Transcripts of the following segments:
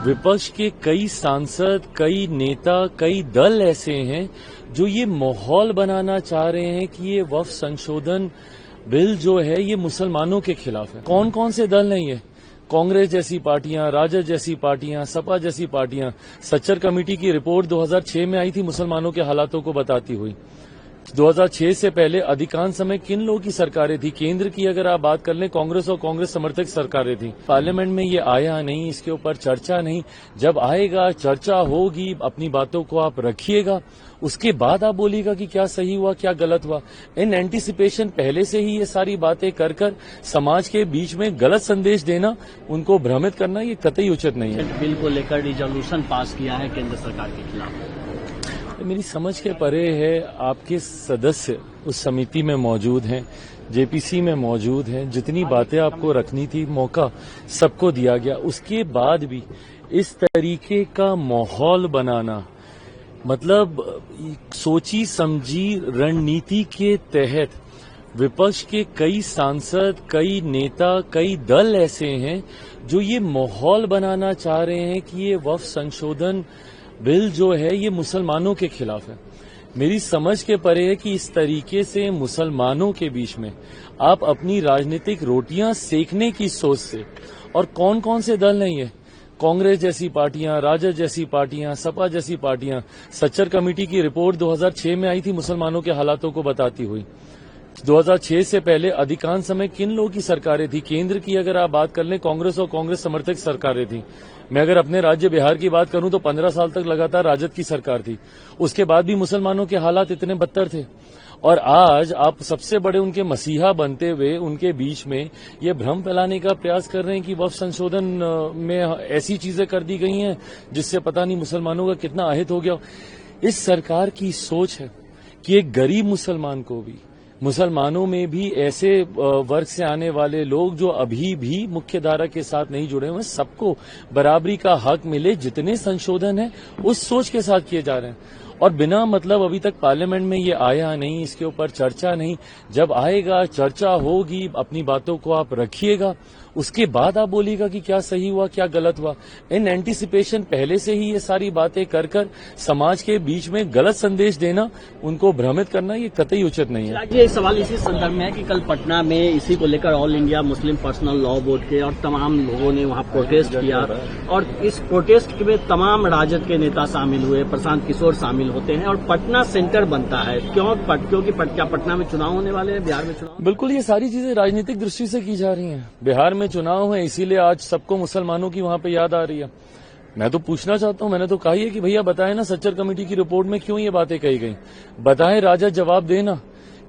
विपक्ष के कई सांसद, कई नेता, कई दल ऐसे हैं जो ये माहौल बनाना चाह रहे हैं कि ये वक्फ संशोधन बिल जो है ये मुसलमानों के खिलाफ है। कौन कौन से दल हैं ये? कांग्रेस जैसी पार्टियां, राजद जैसी पार्टियां, सपा जैसी पार्टियां। सच्चर कमेटी की रिपोर्ट 2006 में आई थी मुसलमानों के हालातों को बताती हुई। 2006 से पहले अधिकांश समय किन लोगों की सरकारें थी? केंद्र की अगर आप बात कर लें, कांग्रेस और कांग्रेस समर्थक सरकारें थी। पार्लियामेंट में ये आया नहीं, इसके ऊपर चर्चा नहीं। जब आएगा, चर्चा होगी, अपनी बातों को आप रखिएगा, उसके बाद आप बोलिएगा कि क्या सही हुआ, क्या गलत हुआ। इन एंटीसिपेशन पहले से ही ये सारी बातें कर समाज के बीच में गलत संदेश देना, उनको भ्रमित करना, ये कतई उचित नहीं है। बिल को लेकर रिजोल्यूशन पास किया है केंद्र सरकार के खिलाफ। मेरी समझ के परे है। आपके सदस्य उस समिति में मौजूद हैं, जेपीसी में मौजूद हैं। जितनी बातें आपको रखनी थी, मौका सबको दिया गया। उसके बाद भी इस तरीके का माहौल बनाना, मतलब सोची समझी रणनीति के तहत विपक्ष के कई सांसद, कई नेता, कई दल ऐसे हैं जो ये माहौल बनाना चाह रहे हैं कि ये वक्फ संशोधन बिल जो है ये मुसलमानों के खिलाफ है। मेरी समझ के परे है कि इस तरीके से मुसलमानों के बीच में आप अपनी राजनीतिक रोटियां सेकने की सोच से, और कौन कौन से दल हैं ये? कांग्रेस जैसी पार्टियां, राजद जैसी पार्टियां, सपा जैसी पार्टियां। सच्चर कमेटी की रिपोर्ट 2006 में आई थी मुसलमानों के हालातों को बताती हुई। 2006 से पहले अधिकांश समय किन लोगों की सरकारें थी? केंद्र की अगर आप बात कर लें, कांग्रेस और कांग्रेस समर्थक सरकारें थी। मैं अगर अपने राज्य बिहार की बात करूं तो 15 साल तक लगातार राजद की सरकार थी। उसके बाद भी मुसलमानों के हालात इतने बदतर थे, और आज आप सबसे बड़े उनके मसीहा बनते हुए उनके बीच में ये भ्रम फैलाने का प्रयास कर रहे हैं कि वक्फ संशोधन में ऐसी चीजें कर दी गई हैं जिससे पता नहीं मुसलमानों का कितना अहित हो गया। इस सरकार की सोच है कि एक गरीब मुसलमान को भी, मुसलमानों में भी ऐसे वर्ग से आने वाले लोग जो अभी भी मुख्य धारा के साथ नहीं जुड़े हुए, सबको बराबरी का हक मिले। जितने संशोधन है उस सोच के साथ किए जा रहे हैं, और बिना मतलब अभी तक पार्लियामेंट में ये आया नहीं, इसके ऊपर चर्चा नहीं। जब आएगा, चर्चा होगी, अपनी बातों को आप रखिएगा, उसके बाद आप बोलिएगा कि क्या सही हुआ, क्या गलत हुआ। इन एंटीसिपेशन पहले से ही ये सारी बातें कर समाज के बीच में गलत संदेश देना, उनको भ्रमित करना, ये कतई उचित नहीं है। ये सवाल इसी संदर्भ में है कि कल पटना में इसी को लेकर all India Muslim personal law board के और तमाम लोगों ने वहां प्रोटेस्ट किया, और इस प्रोटेस्ट में तमाम राजद के नेता शामिल हुए, प्रशांत किशोर शामिल होते हैं, और पटना सेंटर बनता है। क्योंकि क्या पटना में चुनाव होने वाले हैं, बिहार में चुनाव? बिल्कुल, ये सारी चीजें राजनीतिक दृष्टि से की जा रही हैं। बिहार में चुनाव है, इसीलिए आज सबको मुसलमानों की वहां पे याद आ रही है। मैं तो पूछना चाहता हूं, मैंने तो कहा है कि भैया बताएं ना, सच्चर कमेटी की रिपोर्ट में क्यों ये बातें कही गई? बताएं, राजद जवाब देना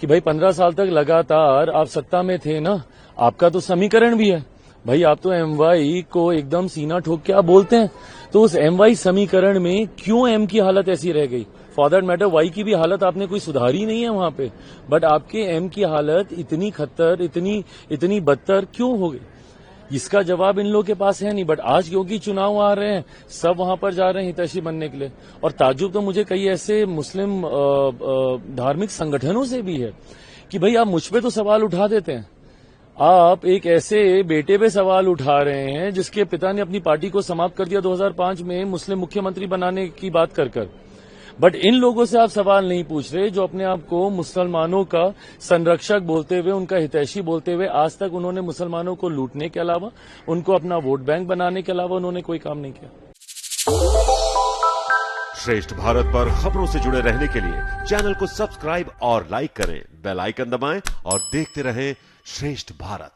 कि भाई 15 साल तक लगातार आप सत्ता में थे ना, आपका तो समीकरण भी है। भाई आप तो एमवाई को एकदम सीना ठोक के आप बोलते हैं, तो उस एमवाई समीकरण में क्यों एम की हालत ऐसी रह गई? फॉर दैट मैटर वाई की भी हालत आपने कोई सुधारी नहीं है वहां पे, बट आपके एम की हालत इतनी खतर, इतनी बदतर क्यों हो गई? इसका जवाब इन लोगों के पास है नहीं। बट आज क्योंकि चुनाव आ रहे हैं, सब वहां पर जा रहे हैं हितैषी बनने के लिए। और ताज्जुब तो मुझे कई ऐसे मुस्लिम धार्मिक संगठनों से भी है कि भाई आप मुझ पे तो सवाल उठा देते हैं, आप एक ऐसे बेटे पे सवाल उठा रहे हैं जिसके पिता ने अपनी पार्टी को समाप्त कर दिया 2005 में मुस्लिम मुख्यमंत्री बनाने की बात कर। बट इन लोगों से आप सवाल नहीं पूछ रहे जो अपने आप को मुसलमानों का संरक्षक बोलते हुए, उनका हितैषी बोलते हुए, आज तक उन्होंने मुसलमानों को लूटने के अलावा, उनको अपना वोट बैंक बनाने के अलावा उन्होंने कोई काम नहीं किया। श्रेष्ठ भारत पर खबरों से जुड़े रहने के लिए चैनल को सब्सक्राइब और लाइक करें, बेल आइकन दबाएं और देखते रहें श्रेष्ठ भारत।